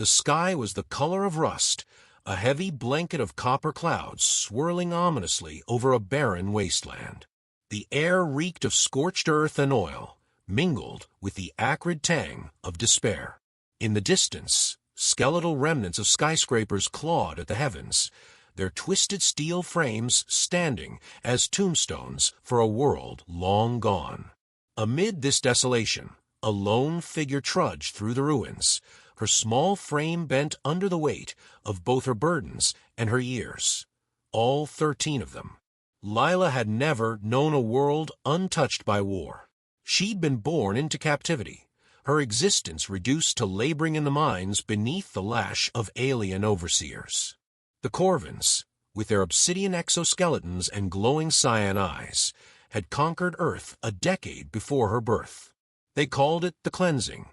The sky was the color of rust, a heavy blanket of copper clouds swirling ominously over a barren wasteland. The air reeked of scorched earth and oil, mingled with the acrid tang of despair. In the distance, skeletal remnants of skyscrapers clawed at the heavens, their twisted steel frames standing as tombstones for a world long gone. Amid this desolation, a lone figure trudged through the ruins, her small frame bent under the weight of both her burdens and her years, all 13 of them. Lila had never known a world untouched by war. She'd been born into captivity, her existence reduced to laboring in the mines beneath the lash of alien overseers. The Corvins, with their obsidian exoskeletons and glowing cyan eyes, had conquered Earth a decade before her birth. They called it the cleansing,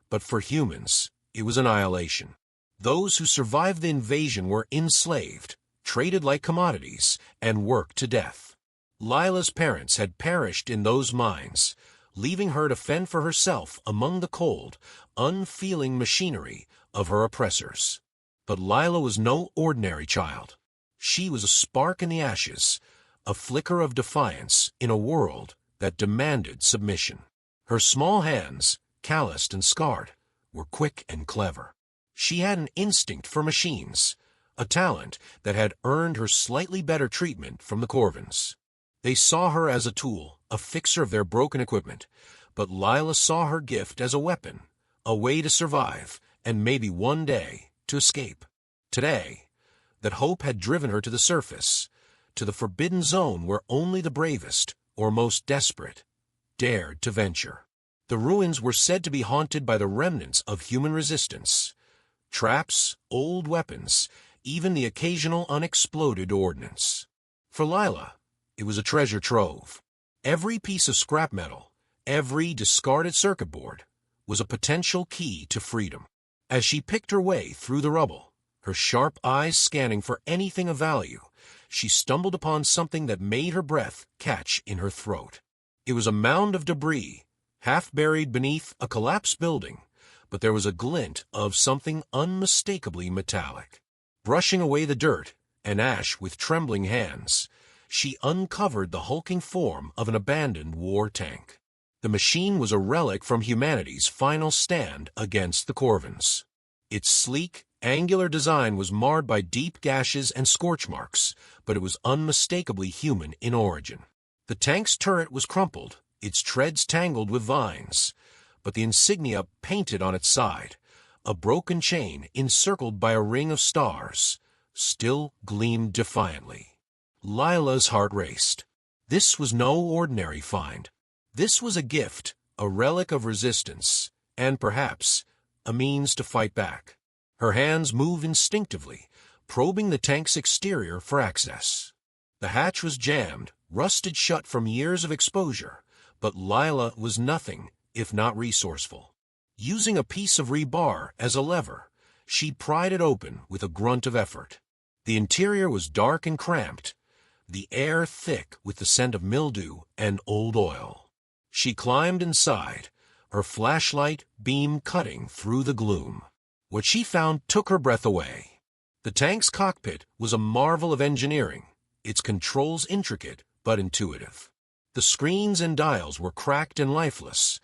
but for humans, it was annihilation. Those who survived the invasion were enslaved, traded like commodities, and worked to death. Lila's parents had perished in those mines, leaving her to fend for herself among the cold, unfeeling machinery of her oppressors. But Lila was no ordinary child. She was a spark in the ashes, a flicker of defiance in a world that demanded submission. Her small hands, calloused and scarred, were quick and clever. She had an instinct for machines, a talent that had earned her slightly better treatment from the Corvins. They saw her as a tool, a fixer of their broken equipment, but Lila saw her gift as a weapon, a way to survive, and maybe one day to escape. Today, that hope had driven her to the surface, to the forbidden zone where only the bravest, or most desperate, dared to venture. The ruins were said to be haunted by the remnants of human resistance, traps, old weapons, even the occasional unexploded ordnance. For Lila, it was a treasure trove. Every piece of scrap metal, every discarded circuit board, was a potential key to freedom. As she picked her way through the rubble, her sharp eyes scanning for anything of value, she stumbled upon something that made her breath catch in her throat. It was a mound of debris, half buried beneath a collapsed building, but there was a glint of something unmistakably metallic. Brushing away the dirt and ash with trembling hands, she uncovered the hulking form of an abandoned war tank. The machine was a relic from humanity's final stand against the Corvins. Its sleek, angular design was marred by deep gashes and scorch marks, but it was unmistakably human in origin. The tank's turret was crumpled, its treads tangled with vines, but the insignia painted on its side, a broken chain encircled by a ring of stars, still gleamed defiantly. Lila's heart raced. This was no ordinary find. This was a gift, a relic of resistance, and perhaps a means to fight back. Her hands moved instinctively, probing the tank's exterior for access. The hatch was jammed, rusted shut from years of exposure, but Lila was nothing if not resourceful. Using a piece of rebar as a lever, she pried it open with a grunt of effort. The interior was dark and cramped, the air thick with the scent of mildew and old oil. She climbed inside, her flashlight beam cutting through the gloom. What she found took her breath away. The tank's cockpit was a marvel of engineering, its controls intricate but intuitive. The screens and dials were cracked and lifeless,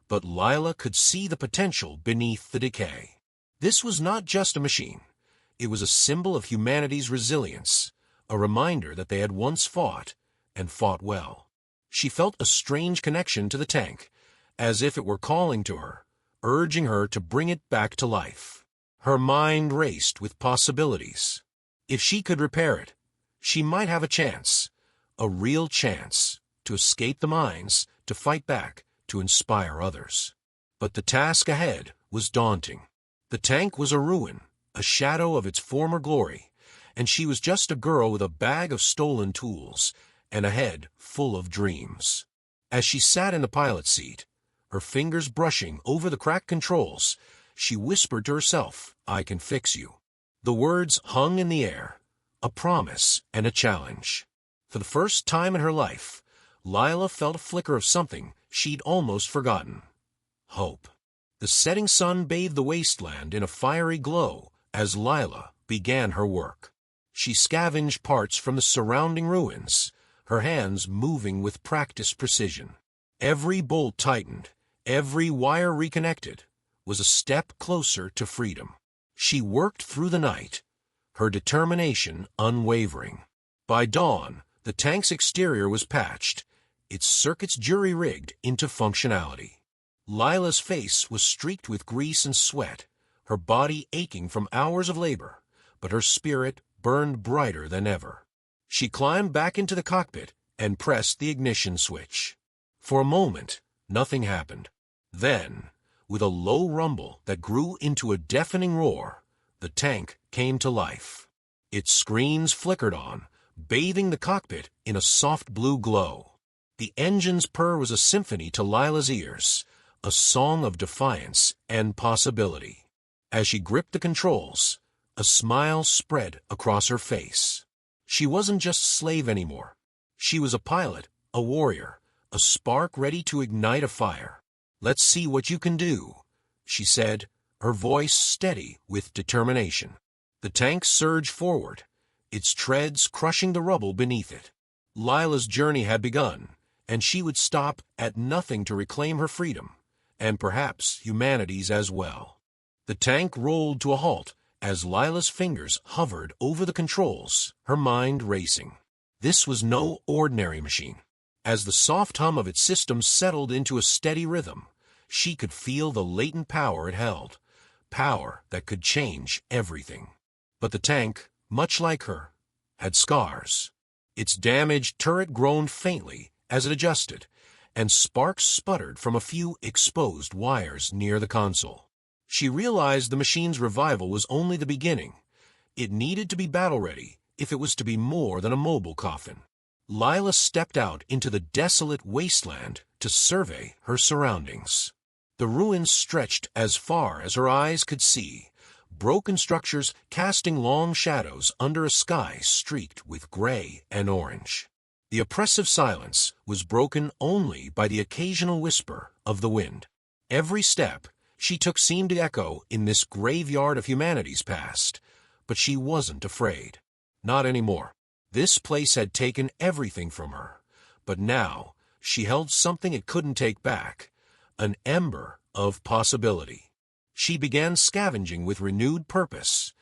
but Lila could see the potential beneath the decay. This was not just a machine. It was a symbol of humanity's resilience, a reminder that they had once fought, and fought well. She felt a strange connection to the tank, as if it were calling to her, urging her to bring it back to life. Her mind raced with possibilities. If she could repair it, she might have a chance, a real chance, to escape the mines, to fight back, to inspire others. But the task ahead was daunting. The tank was a ruin, a shadow of its former glory, and she was just a girl with a bag of stolen tools and a head full of dreams. As she sat in the pilot's seat, her fingers brushing over the cracked controls, she whispered to herself, "I can fix you." The words hung in the air, a promise and a challenge. For the first time in her life, Lila felt a flicker of something she'd almost forgotten: hope. The setting sun bathed the wasteland in a fiery glow as Lila began her work. She scavenged parts from the surrounding ruins, her hands moving with practiced precision. Every bolt tightened, every wire reconnected, was a step closer to freedom. She worked through the night, her determination unwavering. By dawn, the tank's exterior was patched, its circuits jury-rigged into functionality. Lila's face was streaked with grease and sweat, her body aching from hours of labor, but her spirit burned brighter than ever. She climbed back into the cockpit and pressed the ignition switch. For a moment, nothing happened. Then, with a low rumble that grew into a deafening roar, the tank came to life. Its screens flickered on, bathing the cockpit in a soft blue glow. The engine's purr was a symphony to Lila's ears, a song of defiance and possibility. As she gripped the controls, a smile spread across her face. She wasn't just a slave anymore. She was a pilot, a warrior, a spark ready to ignite a fire. "Let's see what you can do," she said, her voice steady with determination. The tank surged forward, its treads crushing the rubble beneath it. Lila's journey had begun, and she would stop at nothing to reclaim her freedom, and perhaps humanity's as well. The tank rolled to a halt as Lila's fingers hovered over the controls, her mind racing. This was no ordinary machine. As the soft hum of its systems settled into a steady rhythm, she could feel the latent power it held, power that could change everything. But the tank, much like her, had scars. Its damaged turret groaned faintly as it adjusted, and sparks sputtered from a few exposed wires near the console. She realized the machine's revival was only the beginning. It needed to be battle-ready if it was to be more than a mobile coffin. Lila stepped out into the desolate wasteland to survey her surroundings. The ruins stretched as far as her eyes could see, broken structures casting long shadows under a sky streaked with gray and orange. The oppressive silence was broken only by the occasional whisper of the wind. Every step she took seemed to echo in this graveyard of humanity's past, but she wasn't afraid. Not anymore. This place had taken everything from her, but now she held something it couldn't take back, an ember of possibility. She began scavenging with renewed purpose,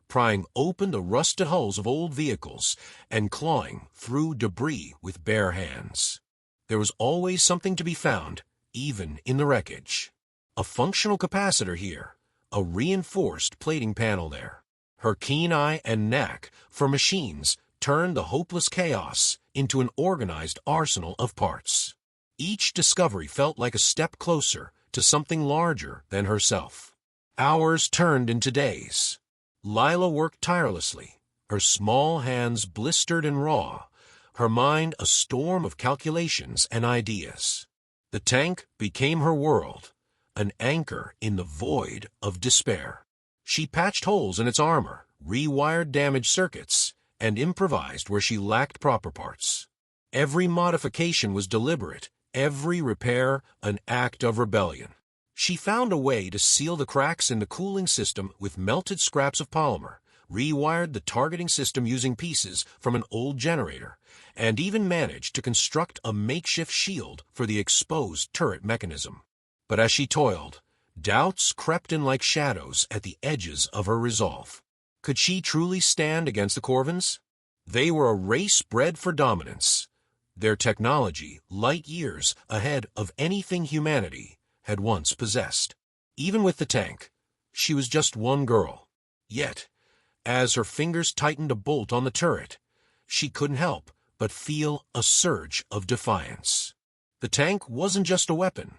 prying open the rusted hulls of old vehicles and clawing through debris with bare hands. There was always something to be found, even in the wreckage. A functional capacitor here, a reinforced plating panel there. Her keen eye and knack for machines turned the hopeless chaos into an organized arsenal of parts. Each discovery felt like a step closer to something larger than herself. Hours turned into days. Lila worked tirelessly, her small hands blistered and raw, her mind a storm of calculations and ideas. The tank became her world, an anchor in the void of despair. She patched holes in its armor, rewired damaged circuits, and improvised where she lacked proper parts. Every modification was deliberate, every repair an act of rebellion. She found a way to seal the cracks in the cooling system with melted scraps of polymer, rewired the targeting system using pieces from an old generator, and even managed to construct a makeshift shield for the exposed turret mechanism. But as she toiled, doubts crept in like shadows at the edges of her resolve. Could she truly stand against the Corvins? They were a race bred for dominance, their technology light years ahead of anything humanity had once possessed. Even with the tank, she was just one girl. Yet, as her fingers tightened a bolt on the turret, she couldn't help but feel a surge of defiance. The tank wasn't just a weapon.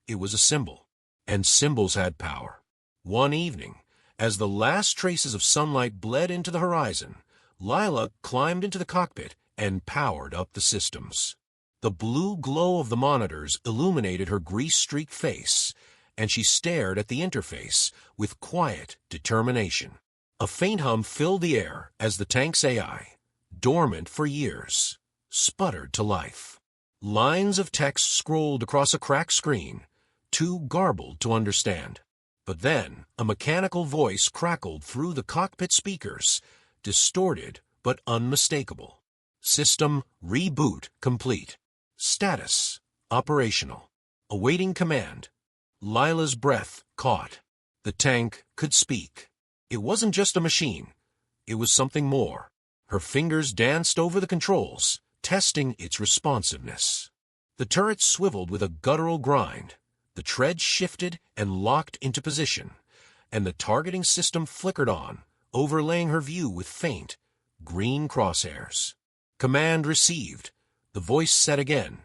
It was a symbol, and symbols had power. One evening, as the last traces of sunlight bled into the horizon, Lila climbed into the cockpit and powered up the systems. The blue glow of the monitors illuminated her grease-streaked face, and she stared at the interface with quiet determination. A faint hum filled the air as the tank's AI, dormant for years, sputtered to life. Lines of text scrolled across a cracked screen, too garbled to understand. But then a mechanical voice crackled through the cockpit speakers, distorted but unmistakable. System reboot complete. Status operational. Awaiting command. Lila's breath caught. The tank could speak. It wasn't just a machine. It was something more. Her fingers danced over the controls, testing its responsiveness. The turret swiveled with a guttural grind. The treads shifted and locked into position, and the targeting system flickered on, overlaying her view with faint, green crosshairs. Command received. The voice said again,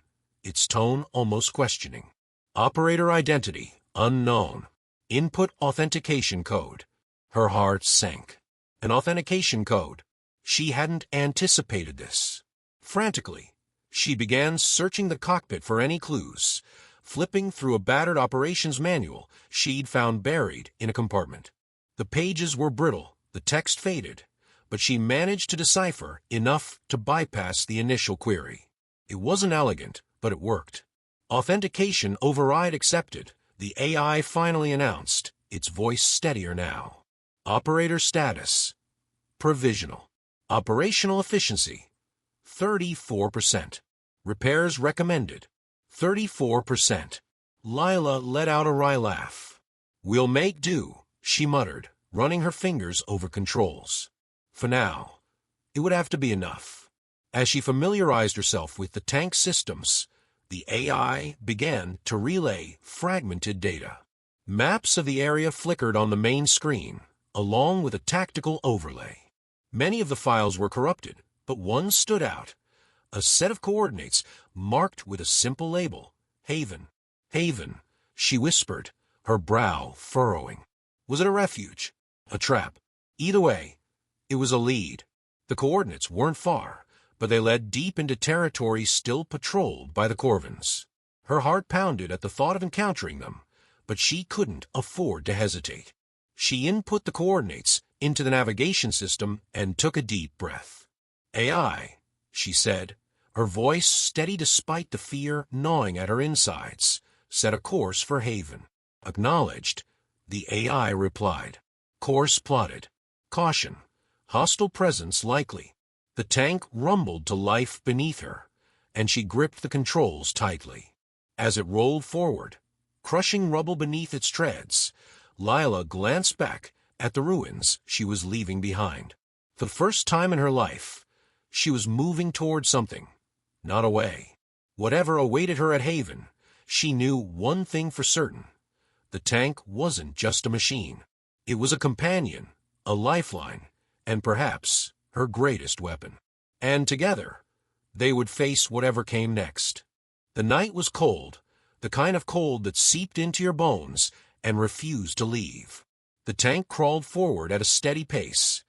its tone almost questioning. Operator identity unknown. Input authentication code. Her heart sank. An authentication code. She hadn't anticipated this. Frantically, she began searching the cockpit for any clues, flipping through a battered operations manual she'd found buried in a compartment. The pages were brittle, the text faded, but she managed to decipher enough to bypass the initial query. It wasn't elegant, but it worked. Authentication override accepted, the AI finally announced, its voice steadier now. Operator status provisional. Operational efficiency 34%. Repairs recommended 34%. Lila let out a wry laugh. We'll make do, she muttered, running her fingers over controls. For now, it would have to be enough. As she familiarized herself with the tank systems, the AI began to relay fragmented data. Maps of the area flickered on the main screen, along with a tactical overlay. Many of the files were corrupted, but one stood out. A set of coordinates marked with a simple label, Haven. Haven, she whispered, her brow furrowing. Was it a refuge? A trap? Either way, it was a lead. The coordinates weren't far, but they led deep into territory still patrolled by the Corvins. Her heart pounded at the thought of encountering them, but she couldn't afford to hesitate. She input the coordinates into the navigation system and took a deep breath. AI, she said, her voice steady despite the fear gnawing at her insides, set a course for Haven. Acknowledged, the AI replied. Course plotted. Caution. Hostile presence likely. The tank rumbled to life beneath her, and she gripped the controls tightly. As it rolled forward, crushing rubble beneath its treads, Lila glanced back at the ruins she was leaving behind. For the first time in her life, she was moving toward something, not away. Whatever awaited her at Haven, she knew one thing for certain. The tank wasn't just a machine. It was a companion, a lifeline, and perhaps her greatest weapon. And together, they would face whatever came next. The night was cold, the kind of cold that seeped into your bones and refused to leave. The tank crawled forward at a steady pace,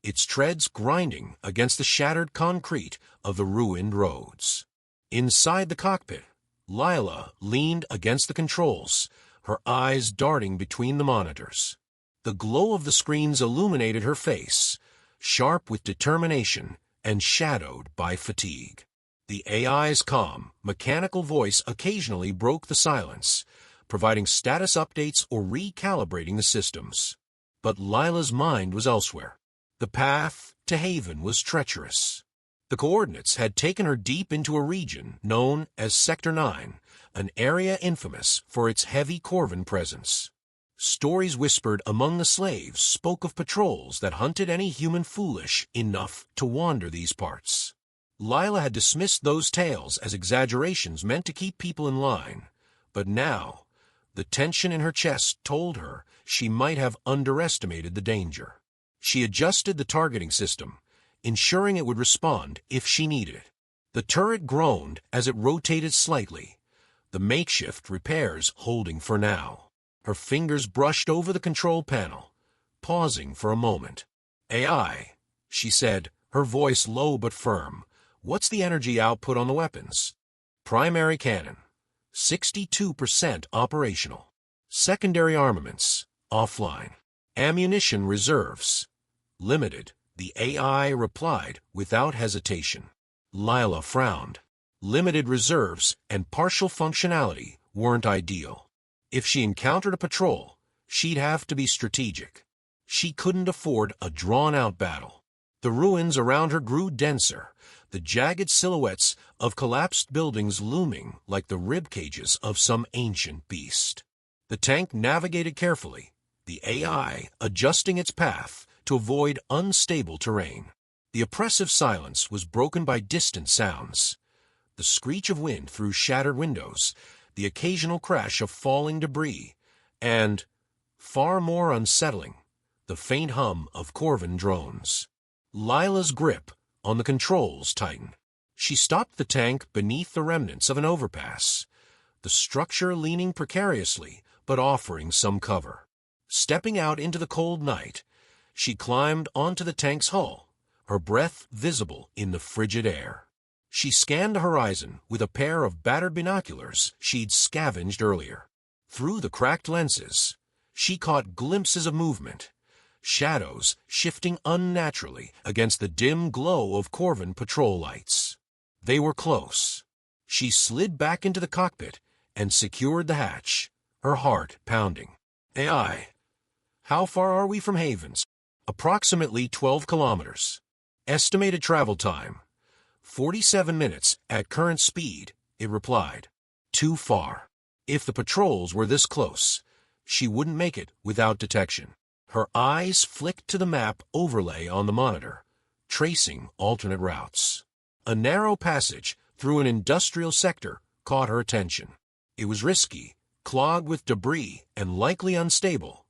its treads grinding against the shattered concrete of the ruined roads. Inside the cockpit, Lila leaned against the controls, her eyes darting between the monitors. The glow of the screens illuminated her face, sharp with determination and shadowed by fatigue. The AI's calm, mechanical voice occasionally broke the silence, providing status updates or recalibrating the systems. But Lila's mind was elsewhere. The path to Haven was treacherous. The coordinates had taken her deep into a region known as Sector 9, an area infamous for its heavy Corvin presence. Stories whispered among the slaves spoke of patrols that hunted any human foolish enough to wander these parts. Lila had dismissed those tales as exaggerations meant to keep people in line, but now the tension in her chest told her she might have underestimated the danger. She adjusted the targeting system, ensuring it would respond if she needed it. The turret groaned as it rotated slightly, the makeshift repairs holding for now. Her fingers brushed over the control panel, pausing for a moment. AI, she said, her voice low but firm. What's the energy output on the weapons? Primary cannon. 62% operational. Secondary armaments, offline. Ammunition reserves, limited, the AI replied without hesitation. Lila frowned. Limited reserves and partial functionality weren't ideal. If she encountered a patrol, she'd have to be strategic. She couldn't afford a drawn-out battle. The ruins around her grew denser, the jagged silhouettes of collapsed buildings looming like the rib cages of some ancient beast. The tank navigated carefully, the AI adjusting its path to avoid unstable terrain. The oppressive silence was broken by distant sounds. The screech of wind through shattered windows, the occasional crash of falling debris, and, far more unsettling, the faint hum of Corvin drones. Lila's grip on the controls tightened. She stopped the tank beneath the remnants of an overpass, the structure leaning precariously but offering some cover. Stepping out into the cold night, she climbed onto the tank's hull, her breath visible in the frigid air. She scanned the horizon with a pair of battered binoculars she'd scavenged earlier. Through the cracked lenses, she caught glimpses of movement, shadows shifting unnaturally against the dim glow of Corvin patrol lights. They were close. She slid back into the cockpit and secured the hatch, her heart pounding. AI, how far are we from Havens? Approximately 12 kilometers. Estimated travel time, 47 minutes at current speed, it replied. Too far. If the patrols were this close, she wouldn't make it without detection. Her eyes flicked to the map overlay on the monitor, tracing alternate routes. A narrow passage through an industrial sector caught her attention. It was risky, clogged with debris and likely unstable,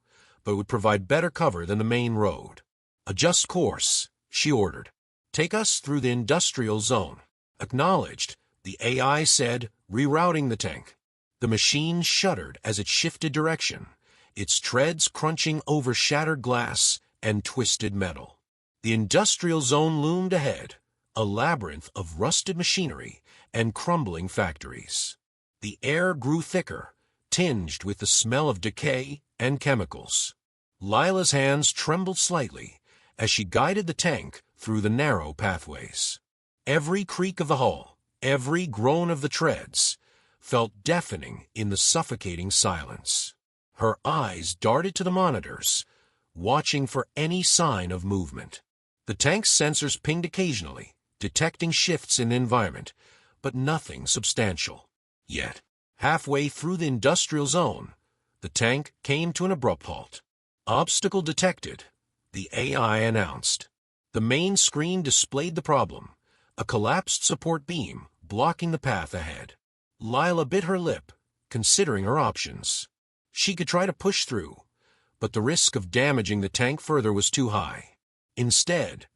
but would provide better cover than the main road. Adjust course, she ordered. Take us through the industrial zone. Acknowledged, the AI said, rerouting the tank. The machine shuddered as it shifted direction, its treads crunching over shattered glass and twisted metal. The industrial zone loomed ahead, a labyrinth of rusted machinery and crumbling factories. The air grew thicker, tinged with the smell of decay and chemicals. Lila's hands trembled slightly as she guided the tank through the narrow pathways. Every creak of the hull, every groan of the treads, felt deafening in the suffocating silence. Her eyes darted to the monitors, watching for any sign of movement. The tank's sensors pinged occasionally, detecting shifts in the environment, but nothing substantial. Yet, halfway through the industrial zone, the tank came to an abrupt halt. Obstacle detected, the AI announced. The main screen displayed the problem, a collapsed support beam blocking the path ahead. Lila bit her lip, considering her options. She could try to push through, but the risk of damaging the tank further was too high. Instead,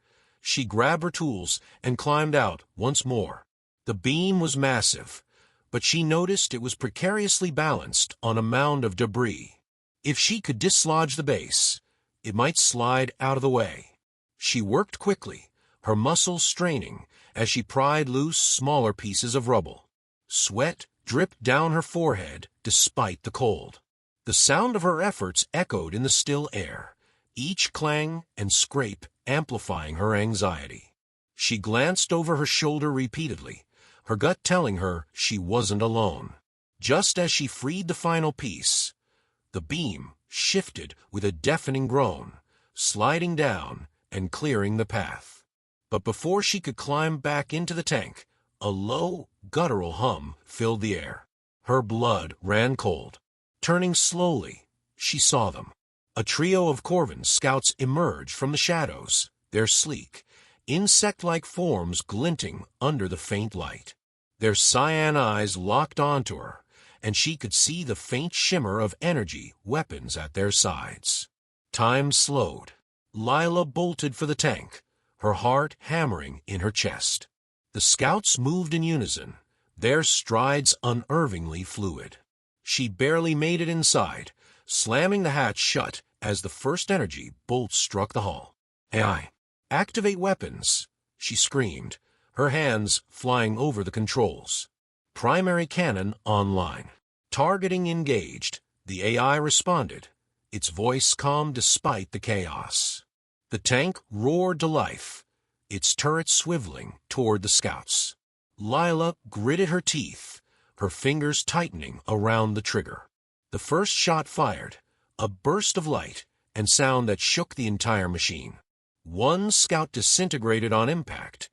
she grabbed her tools and climbed out once more. The beam was massive, but she noticed it was precariously balanced on a mound of debris. If she could dislodge the base, it might slide out of the way. She worked quickly, her muscles straining as she pried loose smaller pieces of rubble. Sweat dripped down her forehead despite the cold. The sound of her efforts echoed in the still air, each clang and scrape amplifying her anxiety. She glanced over her shoulder repeatedly, her gut telling her she wasn't alone. Just as she freed the final piece, the beam shifted with a deafening groan, sliding down and clearing the path. But before she could climb back into the tank, a low, guttural hum filled the air. Her blood ran cold. Turning slowly, she saw them. A trio of Corvin scouts emerged from the shadows, their sleek, insect-like forms glinting under the faint light. Their cyan eyes locked onto her, and she could see the faint shimmer of energy weapons at their sides. Time slowed. Lila bolted for the tank, her heart hammering in her chest. The scouts moved in unison, their strides unervingly fluid. She barely made it inside, slamming the hatch shut as the first energy bolt struck the hull. "AI, activate weapons," she screamed, her hands flying over the controls. Primary cannon online. Targeting engaged, the AI responded, its voice calm despite the chaos. The tank roared to life, its turret swiveling toward the scouts. Lila gritted her teeth, her fingers tightening around the trigger. The first shot fired, a burst of light and sound that shook the entire machine. One scout disintegrated on impact,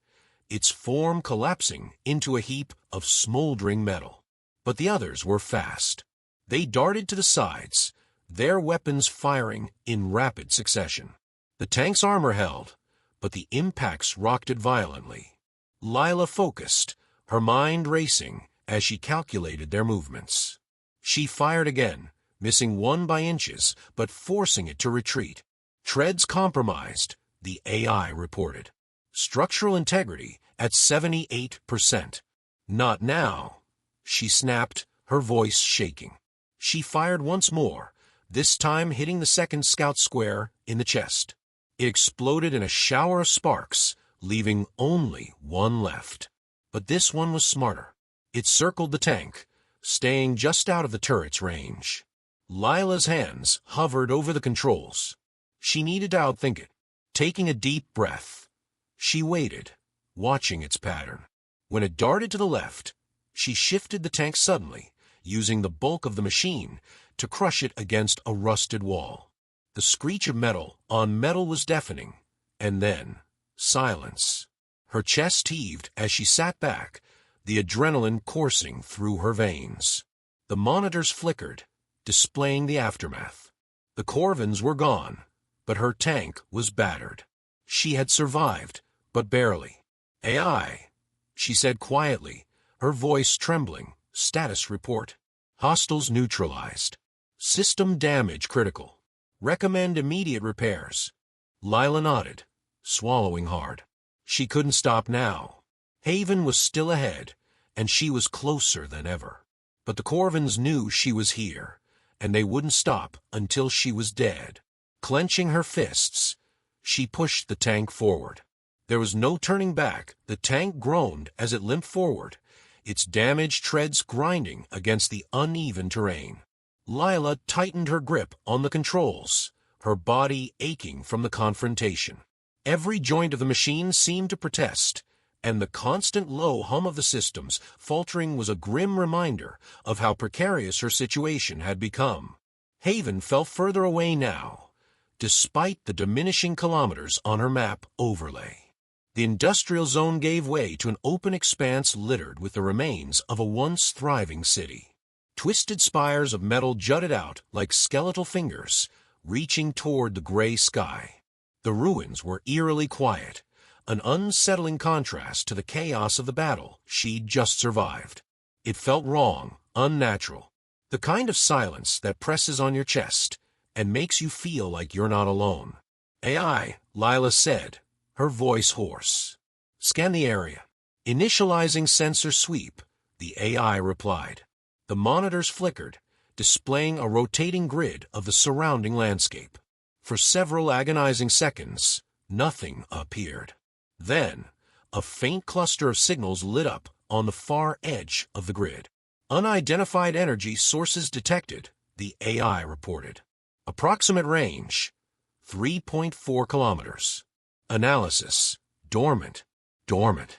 its form collapsing into a heap of smoldering metal. But the others were fast. They darted to the sides, their weapons firing in rapid succession. The tank's armor held, but the impacts rocked it violently. Lila focused, her mind racing as she calculated their movements. She fired again, missing one by inches, but forcing it to retreat. Treads compromised, the AI reported. Structural integrity at 78%. Not now, she snapped, her voice shaking. She fired once more, this time hitting the second scout square in the chest. It exploded in a shower of sparks, leaving only one left. But this one was smarter. It circled the tank, staying just out of the turret's range. Lila's hands hovered over the controls. She needed to outthink it. Taking a deep breath, she waited, watching its pattern. When it darted to the left, she shifted the tank suddenly, using the bulk of the machine to crush it against a rusted wall. The screech of metal on metal was deafening, and then silence. Her chest heaved as she sat back, the adrenaline coursing through her veins. The monitors flickered, displaying the aftermath. The Corvins were gone, but her tank was battered. She had survived, but barely. "AI," she said quietly, her voice trembling. "Status report. Hostiles neutralized. System damage critical. Recommend immediate repairs." Lila nodded, swallowing hard. She couldn't stop now. Haven was still ahead, and she was closer than ever. But the Corvins knew she was here, and they wouldn't stop until she was dead. Clenching her fists, she pushed the tank forward. There was no turning back. The tank groaned as it limped forward, its damaged treads grinding against the uneven terrain. Lila tightened her grip on the controls, her body aching from the confrontation. Every joint of the machine seemed to protest, and the constant low hum of the systems faltering was a grim reminder of how precarious her situation had become. Haven felt further away now, despite the diminishing kilometers on her map overlay. The industrial zone gave way to an open expanse littered with the remains of a once thriving city. Twisted spires of metal jutted out like skeletal fingers, reaching toward the gray sky. The ruins were eerily quiet, an unsettling contrast to the chaos of the battle she'd just survived. It felt wrong, unnatural, the kind of silence that presses on your chest and makes you feel like you're not alone. "AI," Lila said, her voice hoarse. "Scan the area." Initializing sensor sweep, the AI replied. The monitors flickered, displaying a rotating grid of the surrounding landscape. For several agonizing seconds, nothing appeared. Then, a faint cluster of signals lit up on the far edge of the grid. "Unidentified energy sources detected," the AI reported. "Approximate range, 3.4 kilometers. Analysis, dormant, dormant."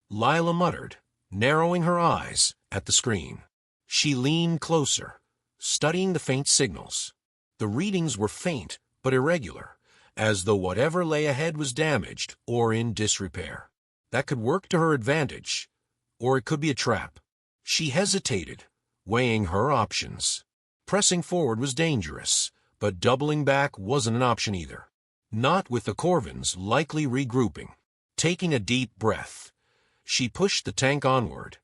Lila muttered, narrowing her eyes at the screen. She leaned closer, studying the faint signals. The readings were faint but irregular, as though whatever lay ahead was damaged or in disrepair. That could work to her advantage, or it could be a trap. She hesitated, weighing her options. Pressing forward was dangerous, but doubling back wasn't an option either. Not with the Corvins likely regrouping. Taking a deep breath, she pushed the tank onward,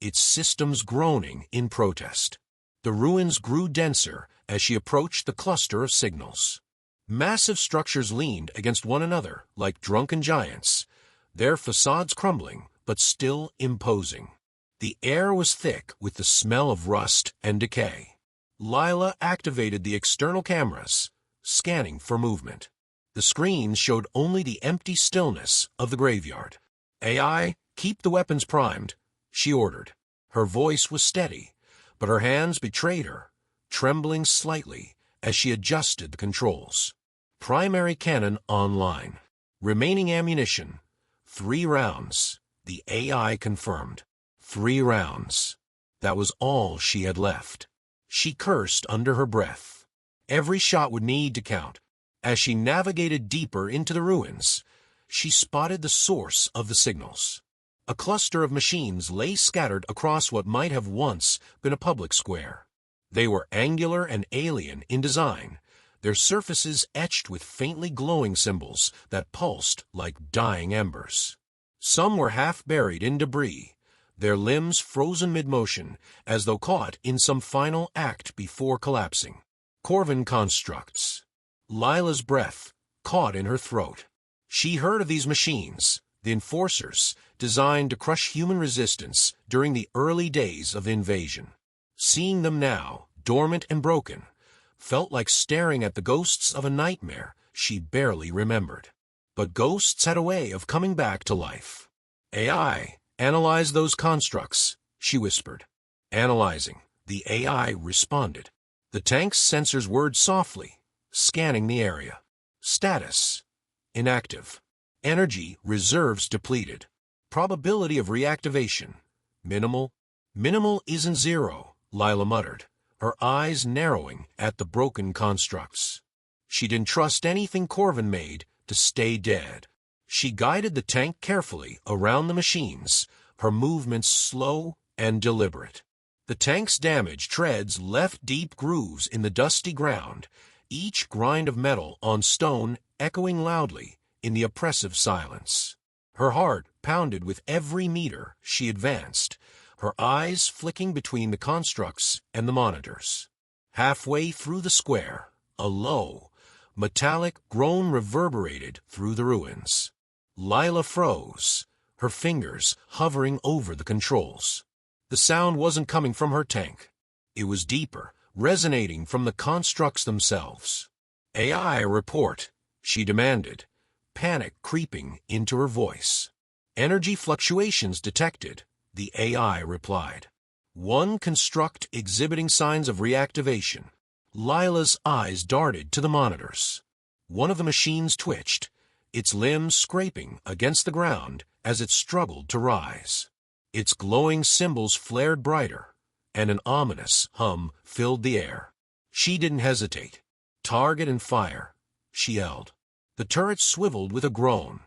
its systems groaning in protest. The ruins grew denser as she approached the cluster of signals. Massive structures leaned against one another like drunken giants, their facades crumbling but still imposing. The air was thick with the smell of rust and decay. Lila activated the external cameras, scanning for movement. The screens showed only the empty stillness of the graveyard. "AI, keep the weapons primed," she ordered. Her voice was steady, but her hands betrayed her, trembling slightly as she adjusted the controls. Primary cannon online. Remaining ammunition, 3 rounds, the AI confirmed. 3 rounds. That was all she had left. She cursed under her breath. Every shot would need to count. As she navigated deeper into the ruins, she spotted the source of the signals. A cluster of machines lay scattered across what might have once been a public square. They were angular and alien in design, their surfaces etched with faintly glowing symbols that pulsed like dying embers. Some were half buried in debris, their limbs frozen mid-motion as though caught in some final act before collapsing. Corvin constructs. Lila's breath caught in her throat. She heard of these machines, the enforcers, designed to crush human resistance during the early days of the invasion. Seeing them now, dormant and broken, felt like staring at the ghosts of a nightmare she barely remembered. But ghosts had a way of coming back to life. AI, analyze those constructs, she whispered. Analyzing, the AI responded. The tank's sensors whirred softly, scanning the area. Status: inactive. Energy reserves depleted. Probability of reactivation: minimal. Minimal isn't zero, Lila muttered, her eyes narrowing at the broken constructs. She didn't trust anything Corvin made to stay dead. She guided the tank carefully around the machines, her movements slow and deliberate. The tank's damaged treads left deep grooves in the dusty ground, each grind of metal on stone echoing loudly in the oppressive silence. Her heart pounded with every meter she advanced, her eyes flicking between the constructs and the monitors. Halfway through the square, a low, metallic groan reverberated through the ruins. Lila froze, her fingers hovering over the controls. The sound wasn't coming from her tank. It was deeper, resonating from the constructs themselves. AI report, she demanded, panic creeping into her voice. Energy fluctuations detected, the AI replied. One construct exhibiting signs of reactivation. Lila's eyes darted to the monitors. One of the machines twitched, its limbs scraping against the ground as it struggled to rise. Its glowing symbols flared brighter, and an ominous hum filled the air. She didn't hesitate. Target and fire, she yelled. The turret swiveled with a groan,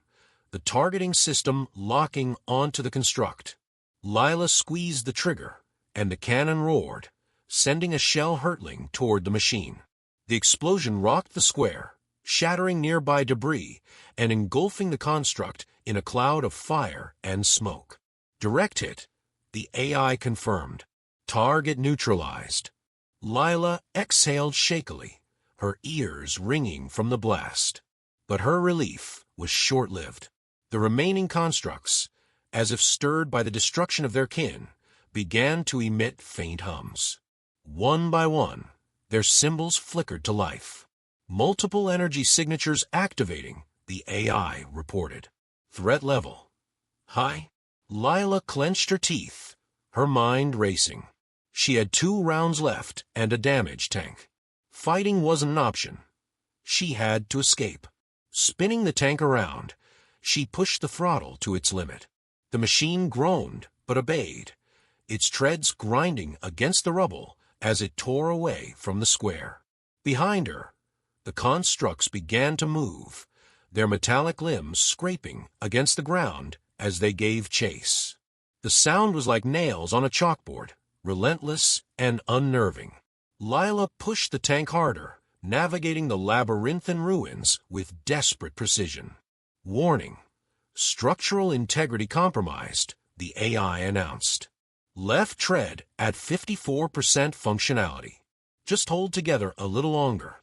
the targeting system locking onto the construct. Lila squeezed the trigger, and the cannon roared, sending a shell hurtling toward the machine. The explosion rocked the square, shattering nearby debris and engulfing the construct in a cloud of fire and smoke. Direct hit, the AI confirmed. Target neutralized. Lila exhaled shakily, her ears ringing from the blast. But her relief was short-lived. The remaining constructs, as if stirred by the destruction of their kin, began to emit faint hums. One by one, their symbols flickered to life. Multiple energy signatures activating, the AI reported. Threat level: high. Lila clenched her teeth, her mind racing. She had 2 rounds left and a damaged tank. Fighting wasn't an option. She had to escape. Spinning the tank around, she pushed the throttle to its limit. The machine groaned but obeyed, its treads grinding against the rubble as it tore away from the square. Behind her, the constructs began to move, their metallic limbs scraping against the ground as they gave chase. The sound was like nails on a chalkboard, relentless and unnerving. Lila pushed the tank harder, navigating the labyrinthine ruins with desperate precision. Warning: structural integrity compromised, the AI announced. Left tread at 54% functionality. Just hold together a little longer.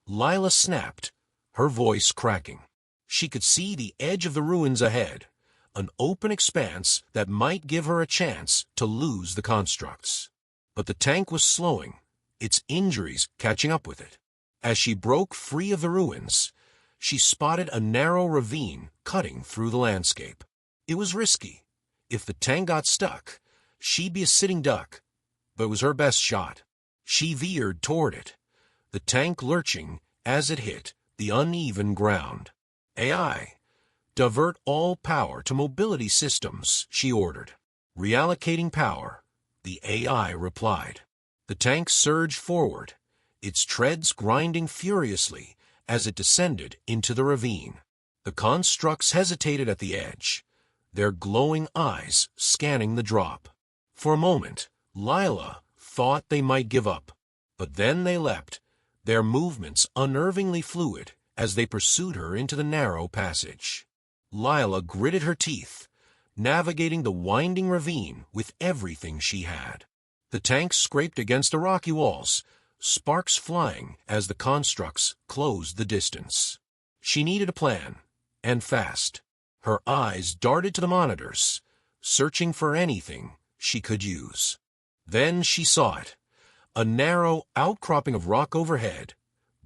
Lila snapped, her voice cracking. She could see the edge of the ruins ahead, an open expanse that might give her a chance to lose the constructs. But the tank was slowing, its injuries catching up with it. As she broke free of the ruins, she spotted a narrow ravine cutting through the landscape. It was risky. If the tank got stuck, she'd be a sitting duck, but it was her best shot. She veered toward it, the tank lurching as it hit the uneven ground. AI, divert all power to mobility systems, she ordered. Reallocating power, the AI replied. The tank surged forward, its treads grinding furiously as it descended into the ravine. The constructs hesitated at the edge, their glowing eyes scanning the drop. For a moment, Lila thought they might give up, but then they leapt, their movements unnervingly fluid as they pursued her into the narrow passage. Lila gritted her teeth, navigating the winding ravine with everything she had. The tank scraped against the rocky walls, sparks flying as the constructs closed the distance. She needed a plan, and fast. Her eyes darted to the monitors, searching for anything she could use. Then she saw it, a narrow outcropping of rock overhead,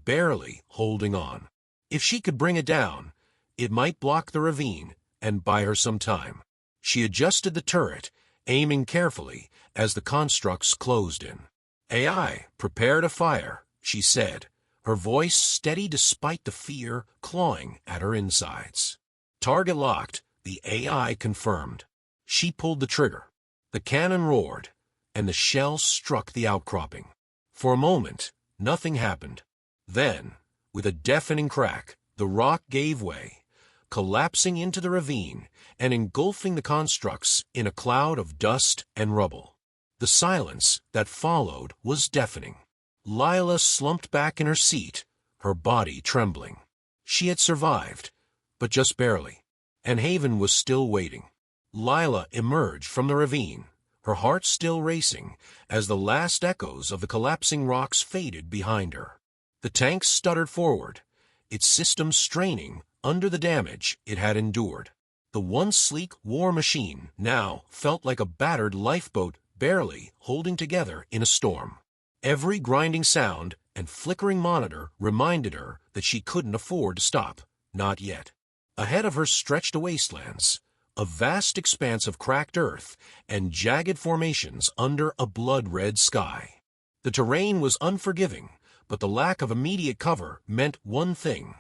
barely holding on. If she could bring it down, it might block the ravine and buy her some time. She adjusted the turret, aiming carefully as the constructs closed in. "AI, prepare to fire," she said, her voice steady despite the fear clawing at her insides. "Target locked," the AI confirmed. She pulled the trigger. The cannon roared, and the shell struck the outcropping. For a moment, nothing happened. Then, with a deafening crack, the rock gave way, collapsing into the ravine and engulfing the constructs in a cloud of dust and rubble. The silence that followed was deafening. Lila slumped back in her seat, her body trembling. She had survived, but just barely, and Haven was still waiting. Lila emerged from the ravine, her heart still racing as the last echoes of the collapsing rocks faded behind her. The tank stuttered forward, its systems straining under the damage it had endured. The once sleek war machine now felt like a battered lifeboat barely holding together in a storm. Every grinding sound and flickering monitor reminded her that she couldn't afford to stop, not yet. Ahead of her stretched the wastelands, a vast expanse of cracked earth and jagged formations under a blood-red sky. The terrain was unforgiving, but the lack of immediate cover meant one thing: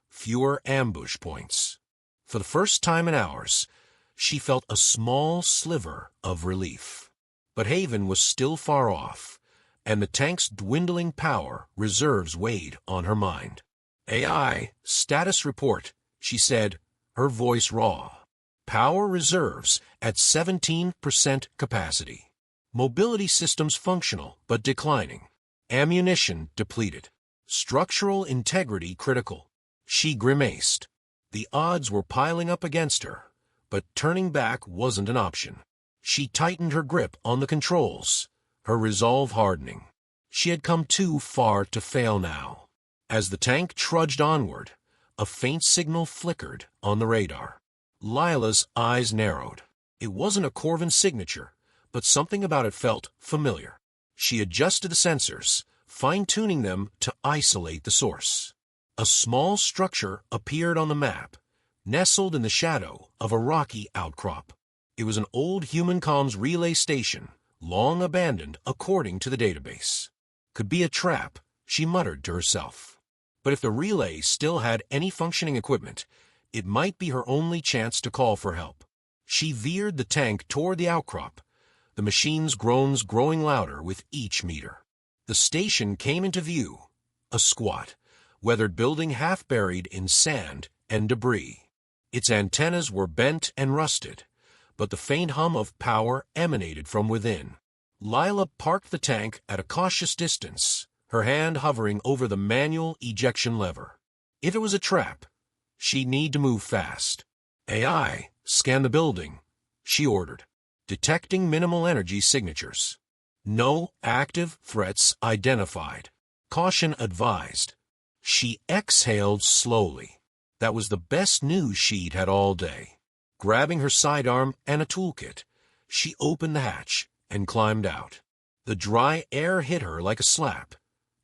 fewer ambush points. For the first time in hours, she felt a small sliver of relief. But Haven was still far off, and the tank's dwindling power reserves weighed on her mind. "AI, status report," she said, her voice raw. "Power reserves at 17% capacity. Mobility systems functional but declining. Ammunition depleted. Structural integrity critical." She grimaced. The odds were piling up against her, but turning back wasn't an option. She tightened her grip on the controls, her resolve hardening. She had come too far to fail now. As the tank trudged onward, a faint signal flickered on the radar. Lila's eyes narrowed. It wasn't a Corvin signature, but something about it felt familiar. She adjusted the sensors, fine-tuning them to isolate the source. A small structure appeared on the map, nestled in the shadow of a rocky outcrop. It was an old human comms relay station, long abandoned according to the database. Could be a trap, she muttered to herself. But if the relay still had any functioning equipment, it might be her only chance to call for help. She veered the tank toward the outcrop, the machine's groans growing louder with each meter. The station came into view, a squat, weathered building half buried in sand and debris. Its antennas were bent and rusted, but the faint hum of power emanated from within. Lila parked the tank at a cautious distance, her hand hovering over the manual ejection lever. If it was a trap, she'd need to move fast. "AI, scan the building," she ordered, detecting minimal energy signatures. No active threats identified. Caution advised. She exhaled slowly. That was the best news she'd had all day. Grabbing her sidearm and a toolkit, she opened the hatch and climbed out. The dry air hit her like a slap,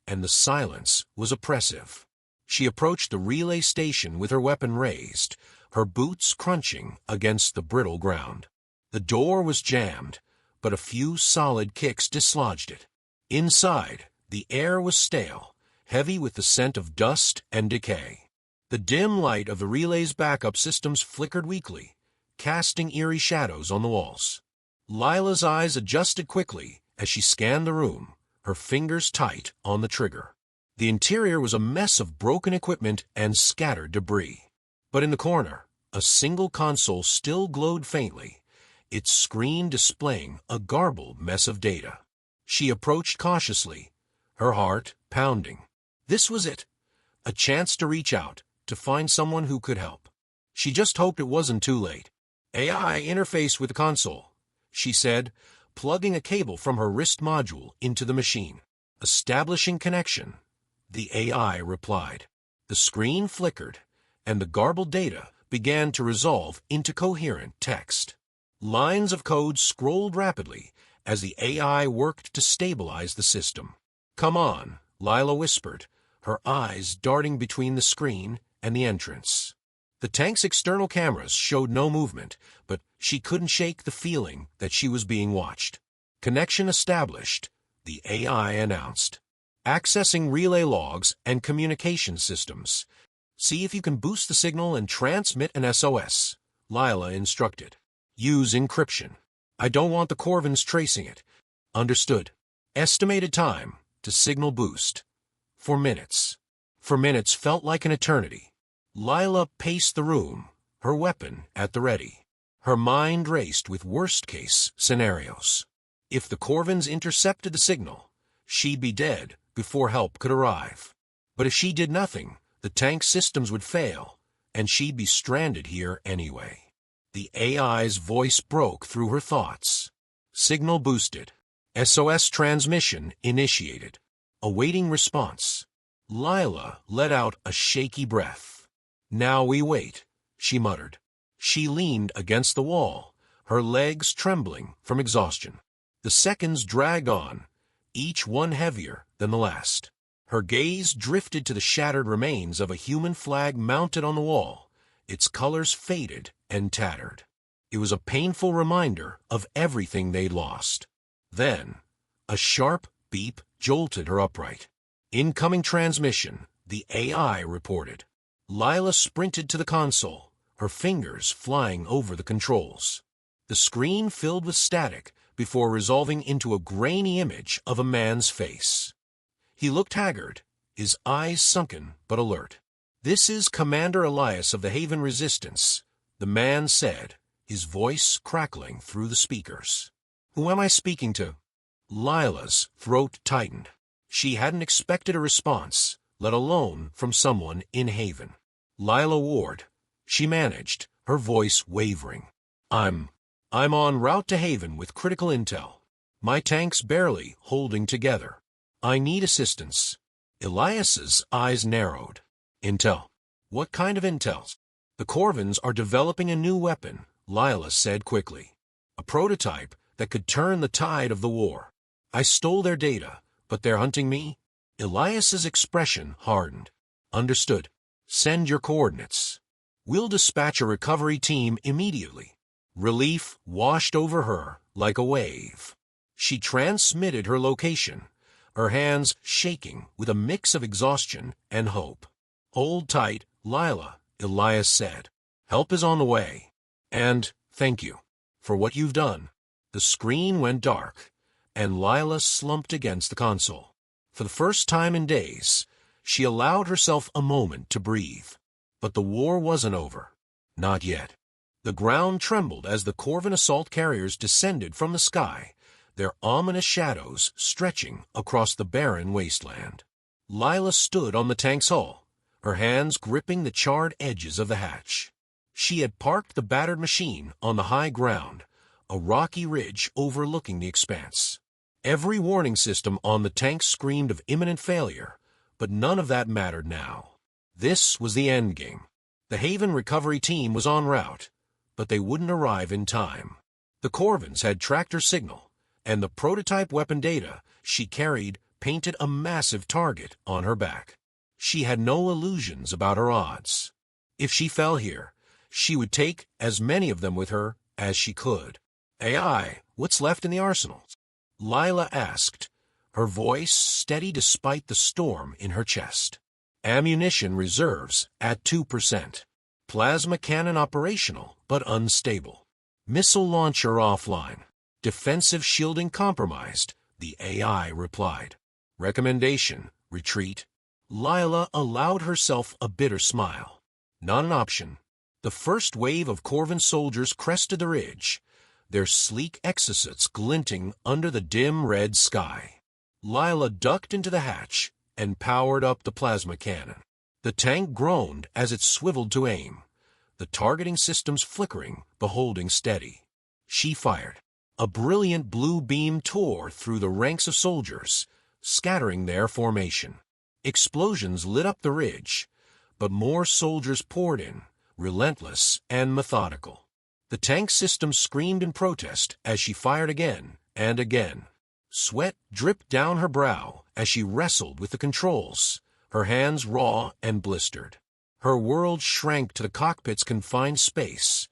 and the silence was oppressive. She approached the relay station with her weapon raised, her boots crunching against the brittle ground. The door was jammed, but a few solid kicks dislodged it. Inside, the air was stale, heavy with the scent of dust and decay. The dim light of the relay's backup systems flickered weakly, casting eerie shadows on the walls. Lila's eyes adjusted quickly as she scanned the room, her fingers tight on the trigger. The interior was a mess of broken equipment and scattered debris. But in the corner, a single console still glowed faintly, its screen displaying a garbled mess of data. She approached cautiously, her heart pounding. This was it, a chance to reach out, to find someone who could help. She just hoped it wasn't too late. AI interface with the console, she said, plugging a cable from her wrist module into the machine. Establishing connection, the AI replied. The screen flickered, and the garbled data began to resolve into coherent text. Lines of code scrolled rapidly as the AI worked to stabilize the system. "Come on," Lila whispered, her eyes darting between the screen and the entrance. The tank's external cameras showed no movement, but she couldn't shake the feeling that she was being watched. "Connection established," the AI announced. "Accessing relay logs and communication systems. See if you can boost the signal and transmit an SOS," Lila instructed. "Use encryption. I don't want the Corvins tracing it." "Understood." Estimated time to signal boost. 4 minutes. 4 minutes felt like an eternity. Lila paced the room, her weapon at the ready. Her mind raced with worst-case scenarios. If the Corvins intercepted the signal, she'd be dead before help could arrive. But if she did nothing, the tank systems would fail, and she'd be stranded here anyway. The AI's voice broke through her thoughts. Signal boosted. SOS transmission initiated. Awaiting response. Lila let out a shaky breath. "Now we wait," she muttered. She leaned against the wall, her legs trembling from exhaustion. The seconds dragged on, each one heavier than the last. Her gaze drifted to the shattered remains of a human flag mounted on the wall, its colors faded and tattered. It was a painful reminder of everything they'd lost. Then, a sharp beep jolted her upright. "Incoming transmission," the AI reported. Lila sprinted to the console, her fingers flying over the controls. The screen filled with static before resolving into a grainy image of a man's face. He looked haggard, his eyes sunken but alert. "This is Commander Elias of the Haven Resistance," the man said, his voice crackling through the speakers. "Who am I speaking to?" Lila's throat tightened. She hadn't expected a response, let alone from someone in Haven. "Lila Ward," she managed, her voice wavering. I'm en route to Haven with critical intel. My tank's barely holding together. I need assistance." Elias's eyes narrowed. "Intel? What kind of intel?" "The Corvins are developing a new weapon," Lila said quickly. "A prototype that could turn the tide of the war. I stole their data, but they're hunting me." Elias's expression hardened. "Understood. Send your coordinates. We'll dispatch a recovery team immediately." Relief washed over her like a wave. She transmitted her location, her hands shaking with a mix of exhaustion and hope. "Hold tight, Lila," Elias said. "Help is on the way. And thank you for what you've done." The screen went dark, and Lila slumped against the console. For the first time in days, she allowed herself a moment to breathe. But the war wasn't over. Not yet. The ground trembled as the Corvin assault carriers descended from the sky, their ominous shadows stretching across the barren wasteland. Lila stood on the tank's hull, her hands gripping the charred edges of the hatch. She had parked the battered machine on the high ground, a rocky ridge overlooking the expanse. Every warning system on the tank screamed of imminent failure, but none of that mattered now. This was the endgame. The Haven recovery team was en route, but they wouldn't arrive in time. The Corvins had tracked her signal, and the prototype weapon data she carried painted a massive target on her back. She had no illusions about her odds. If she fell here, she would take as many of them with her as she could. "AI, what's left in the arsenal?" Lila asked, her voice steady despite the storm in her chest. "Ammunition reserves at 2%. Plasma cannon operational, but unstable. Missile launcher offline. Defensive shielding compromised, The AI replied. Recommendation, retreat. Lila allowed herself a bitter smile. Not an option. The first wave of Corvan soldiers crested the ridge, their sleek exocets glinting under the dim red sky. Lila ducked into the hatch and powered up the plasma cannon. The tank groaned as it swiveled to aim, the targeting systems flickering but holding steady. She fired. A brilliant blue beam tore through the ranks of soldiers, scattering their formation. Explosions lit up the ridge, but more soldiers poured in, relentless and methodical. The tank system screamed in protest as she fired again and again. Sweat dripped down her brow as she wrestled with the controls, her hands raw and blistered. Her world shrank to the cockpit's confined space,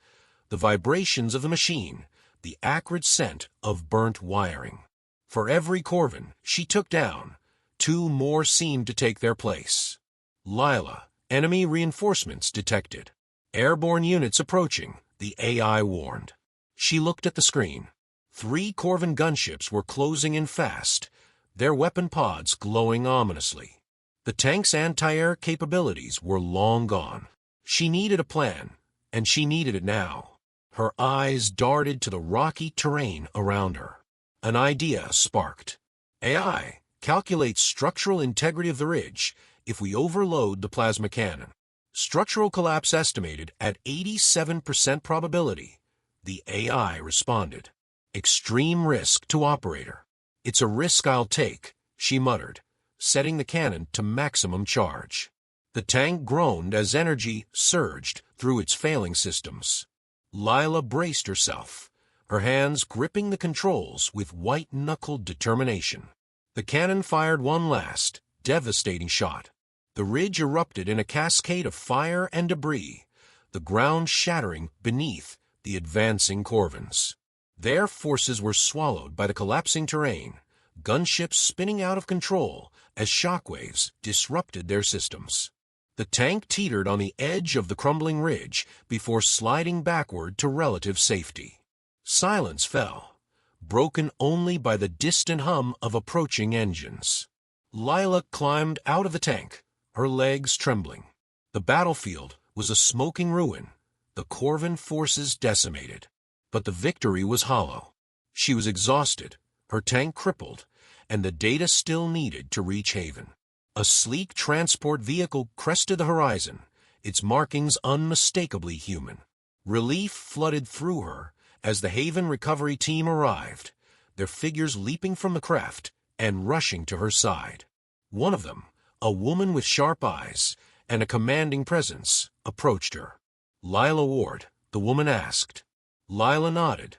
the vibrations of the machine, the acrid scent of burnt wiring. For every Corvan she took down, 2 more seemed to take their place. Lila, enemy reinforcements detected. Airborne units approaching, the AI warned. She looked at the screen. 3 Corvan gunships were closing in fast, their weapon pods glowing ominously. The tank's anti-air capabilities were long gone. She needed a plan, and she needed it now. Her eyes darted to the rocky terrain around her. An idea sparked. AI, calculate structural integrity of the ridge if we overload the plasma cannon. Structural collapse estimated at 87% probability. The AI responded. Extreme risk to operator. It's a risk I'll take, she muttered, setting the cannon to maximum charge. The tank groaned as energy surged through its failing systems. Lila braced herself, her hands gripping the controls with white-knuckled determination. The cannon fired one last, devastating shot. The ridge erupted in a cascade of fire and debris, the ground shattering beneath the advancing Corvans. Their forces were swallowed by the collapsing terrain, gunships spinning out of control as shockwaves disrupted their systems. The tank teetered on the edge of the crumbling ridge before sliding backward to relative safety. Silence fell, broken only by the distant hum of approaching engines. Lila climbed out of the tank, her legs trembling. The battlefield was a smoking ruin, the Corvan forces decimated. But the victory was hollow. She was exhausted, her tank crippled, and the data still needed to reach Haven. A sleek transport vehicle crested the horizon, its markings unmistakably human. Relief flooded through her as the Haven recovery team arrived, their figures leaping from the craft and rushing to her side. One of them, a woman with sharp eyes and a commanding presence, approached her. Lila Ward, the woman asked. Lila nodded,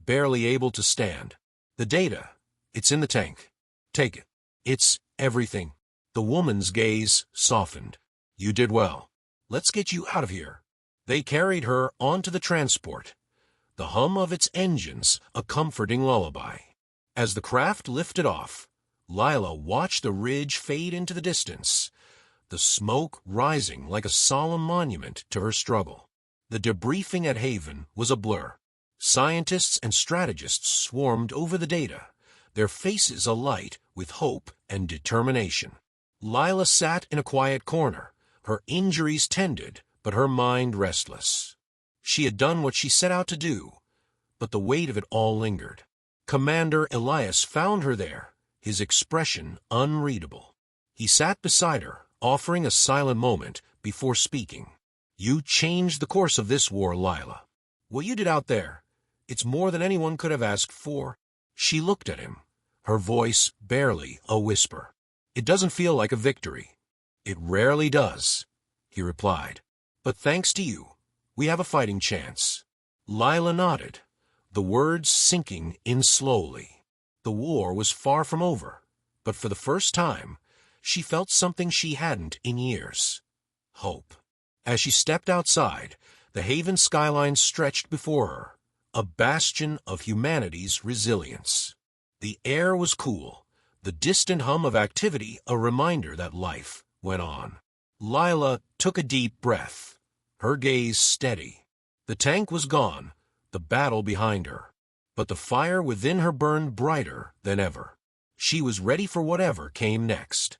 barely able to stand. The data, it's in the tank. Take it. It's everything. The woman's gaze softened. You did well. Let's get you out of here. They carried her onto the transport, the hum of its engines a comforting lullaby. As the craft lifted off, Lila watched the ridge fade into the distance, the smoke rising like a solemn monument to her struggle. The debriefing at Haven was a blur. Scientists and strategists swarmed over the data, their faces alight with hope and determination. Lila sat in a quiet corner, her injuries tended, but her mind restless. She had done what she set out to do, but the weight of it all lingered. Commander Elias found her there, his expression unreadable. He sat beside her, offering a silent moment before speaking. You changed the course of this war, Lila. What you did out there, it's more than anyone could have asked for. She looked at him, her voice barely a whisper. It doesn't feel like a victory. It rarely does, he replied. But thanks to you, we have a fighting chance. Lila nodded, the words sinking in slowly. The war was far from over, but for the first time, she felt something she hadn't in years. Hope. As she stepped outside, the Haven skyline stretched before her, a bastion of humanity's resilience. The air was cool, the distant hum of activity a reminder that life went on. Lila took a deep breath, her gaze steady. The tank was gone, the battle behind her, but the fire within her burned brighter than ever. She was ready for whatever came next.